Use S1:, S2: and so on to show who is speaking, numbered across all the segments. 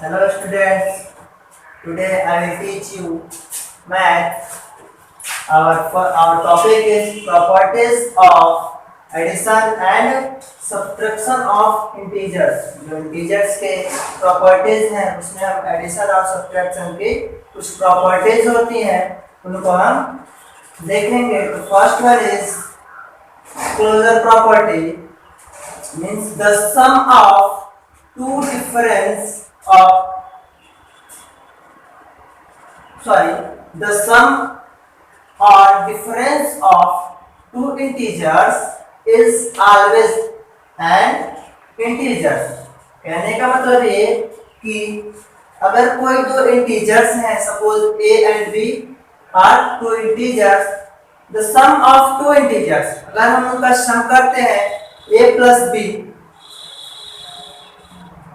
S1: Hello students, today I will teach you math. Our topic is properties of addition and subtraction of integers. जो integers के properties हैं उसमें हम addition और subtraction की कुछ properties होती हैं उनको हम देखेंगे. तो first one is closure property, means the sum of two difference of the sum or difference of two integers is always an integer. कहने का मतलब ये कि अगर कोई दो इंटीजर्स हैं, suppose a and b are two integers, the sum of two integers, अगर हम उनका सम करते हैं a plus b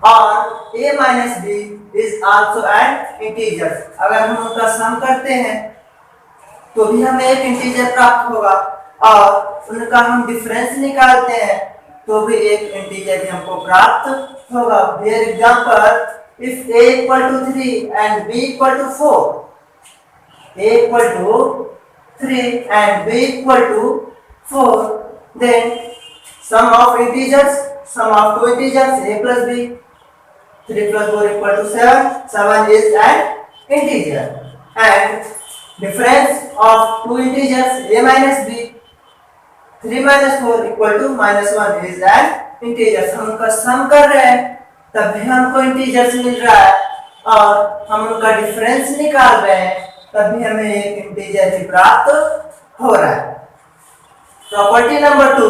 S1: और a minus b is also an integer, अगर हम उनका सम करते हैं तो भी हमें एक इंटीजर प्राप्त होगा और उनका हम डिफरेंस निकालते हैं तो भी एक इंटीजर ही हमको प्राप्त होगा. For example, if a equal to 3 and b equal to 4, a equal to 3 and b equal to 4, then sum of two integers a plus b, 3 plus 4 equal to 7. 7 is an integer. And difference of two integers a minus b, 3 minus 4 equal to minus 1 is an integer. हम उनका सम कर रहे हैं तब भी हमको integers मिल रहा है और हम उनका डिफरेंस निकाल रहे हैं तब भी हमें एक इंटीजर ही प्राप्त हो रहा है. Property number 2,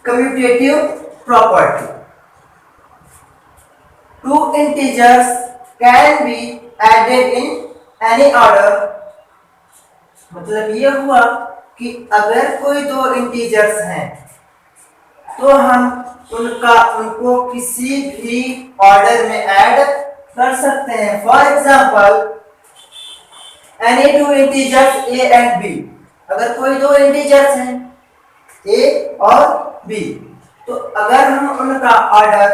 S1: commutative property. Two integers can be added in any order. मतलब ये हुआ कि अगर कोई दो इंटीजर्स हैं तो हम उनको किसी भी ऑर्डर में ऐड कर सकते हैं. For example, any two integers a and b, अगर कोई दो इंटीजर्स हैं a और b तो अगर हम उनका ऑर्डर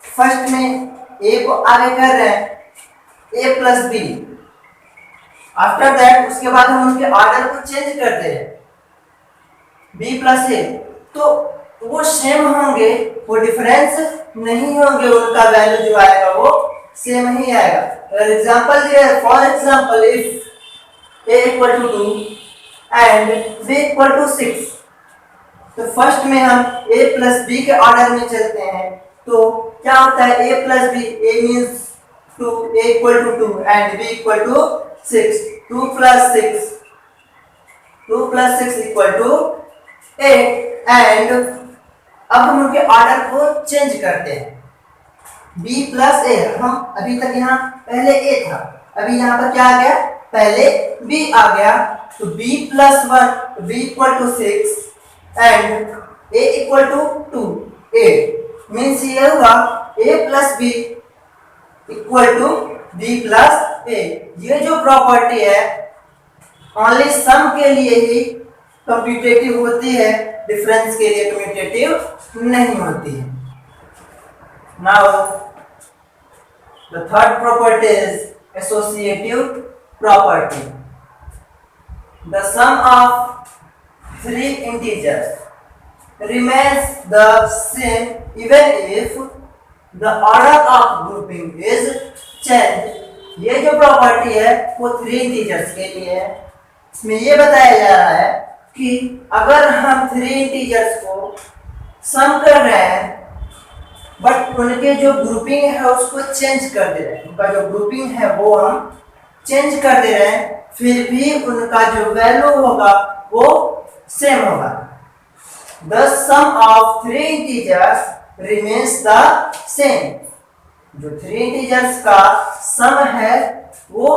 S1: फर्स्ट में a को आगे कर रहे हैं a plus b, after that उसके बाद हम उनके ऑर्डर को चेंज कर दे रहे हैं b प्लस a, तो वो सेम होंगे, वो डिफरेंस नहीं होंगे, उनका वैल्यू जो आएगा वो सेम ही आएगा. अगर एग्जांपल दिया है, for example if a equal to 2 and b equal to 6, तो फर्स्ट में हम a प्लस b के ऑर्डर में चलते हैं तो क्या होता है a plus b, a means 2, a equal to 2 and b equal to 6, 2 plus 6 equal to 8. And अब हम उनके ऑर्डर को चेंज करते हैं b प्लस a. हम अभी तक यहाँ पहले a था, अभी यहाँ पर क्या आ गया, पहले b आ गया, तो b plus 1, b equal to 6 and a equal to 2, 8. Means ये हुआ a plus b equal to b plus a. ये जो प्रॉपर्टी है ओनली सम के लिए ही कम्यूटेटिव होती है, डिफरेंस के लिए कम्यूटेटिव नहीं होती है. Now the third property is associative property. The sum of three integers remains the same even if the order of grouping is changed. ये जो प्रॉपर्टी है वो थ्री इंटीजर्स के लिए है. इसमें ये बताया जा रहा है कि अगर हम थ्री इंटीजर्स को सम कर रहे हैं बट उनके जो ग्रुपिंग है उसको चेंज कर दे रहे हैं, उनका जो ग्रुपिंग है वो हम चेंज कर दे रहे हैं, फिर भी उनका जो वैल्यू होगा वो सेम होगा. The sum of three integers remains the same. जो थ्री इंटीजर्स का सम है वो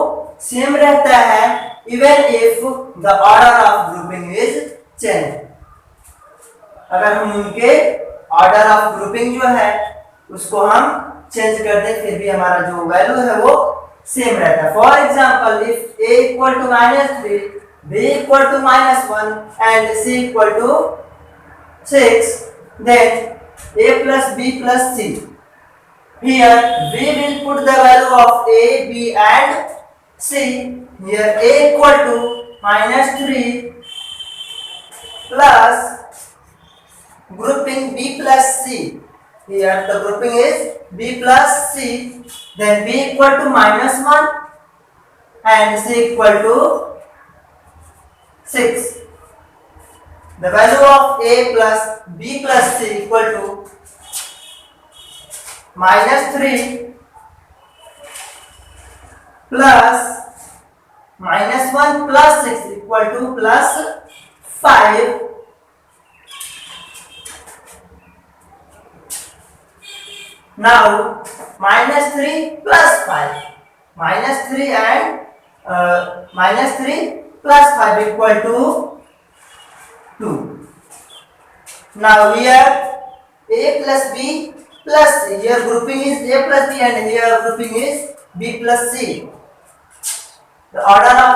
S1: सेम रहता है even if the order of grouping is changed. अगर हम उनके ऑर्डर ऑफ ग्रुपिंग जो है उसको हम चेंज कर दें फिर भी हमारा जो वैल्यू है वो सेम रहता है. For example, if a equal to -3, b equal to -1 and c equal to 6, then a plus b plus c. here we will put the value of a, b and c. Here a equal to -3 plus grouping b plus c. Here the grouping is b plus c. Then b equal to -1 and c equal to 6. The value of a plus b plus c equal to -3 plus -1 plus 6 equal to +5. Now -3 plus 5, -3 and -3 plus 5 equal to 2. Now here a plus b plus c. Here grouping is a plus b and here grouping is b plus c. The order of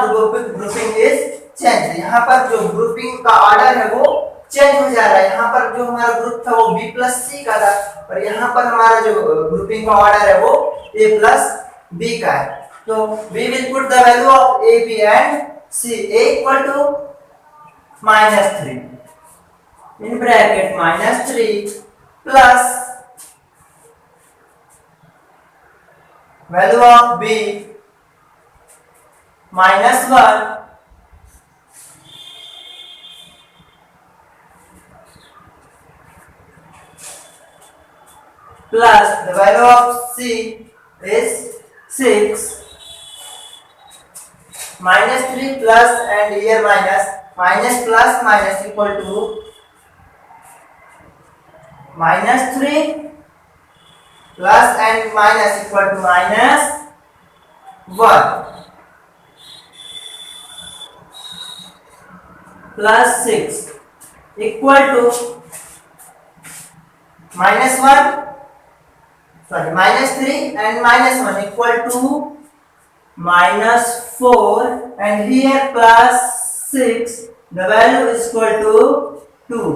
S1: grouping is change. यहाँ पर जो grouping का order है वो change हो जा रहा है. यहाँ पर जो हमारा ग्रुप था वो b प्लस सी का था और यहाँ पर हमारा जो ग्रुपिंग का ऑर्डर है वो a प्लस b का है. तो we will put the value of a, b and c. a equal to -3 in bracket -3 plus value of b -1 plus the value of c is 6. -3 plus and here minus plus minus equal to -3 plus and minus equal to -1 plus 6 equal to -1 sorry -3 and -1 equal to -4 and here plus 6 the value is equal to 2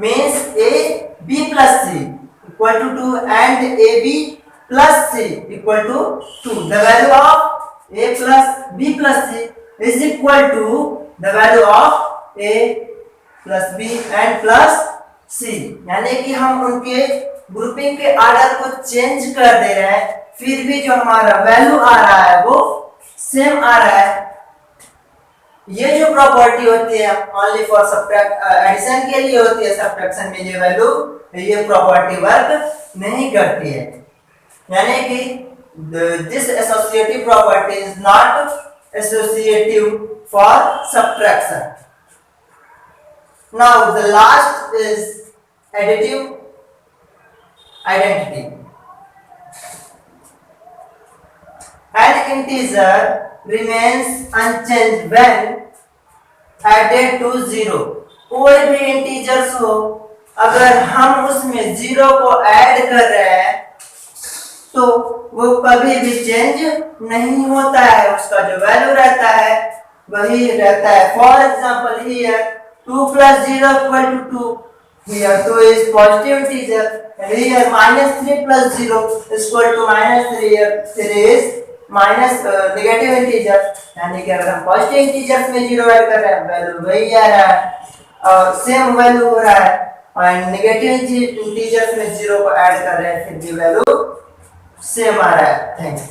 S1: means a b plus c equal to 2 and ab plus c equal to 2. The value of a plus b plus c is equal to the value of a plus b and plus c. यानी कि हम उनके grouping के order को change कर दे रहे हैं फिर भी जो हमारा वैल्यू आ रहा है वो सेम आ रहा है. ये जो प्रॉपर्टी होती है ओनली फॉर एडिशन के लिए होती है. सब्ट्रैक्शन में ये वैल्यू ये प्रॉपर्टी वर्क नहीं करती है. यानी कि this associative property is not associative for subtraction. Now the last is additive identity. An integer remains unchanged when added to 0. कोई भी इंटीजर्स हो अगर हम उसमें 0 को ऐड कर रहे हैं तो वो कभी भी चेंज नहीं होता है. उसका जो वैल्यू रहता है वही रहता है. For example here 2 plus 0 equal to 2. Here 2 is positive integer and here -3 plus 0 is equal to -3. Here 3 is negative integer. यानी कि अगर हम पॉजिटिव इंटीजर्स में 0 ऐड कर रहे हैं वैल्यू वही आ रहा है और सेम वैल्यू हो रहा है और नेगेटिव इंटीजर्स में 0 को ऐड कर रहे हैं फिर भी वैल्यू सेम आ रहा है. Thank you.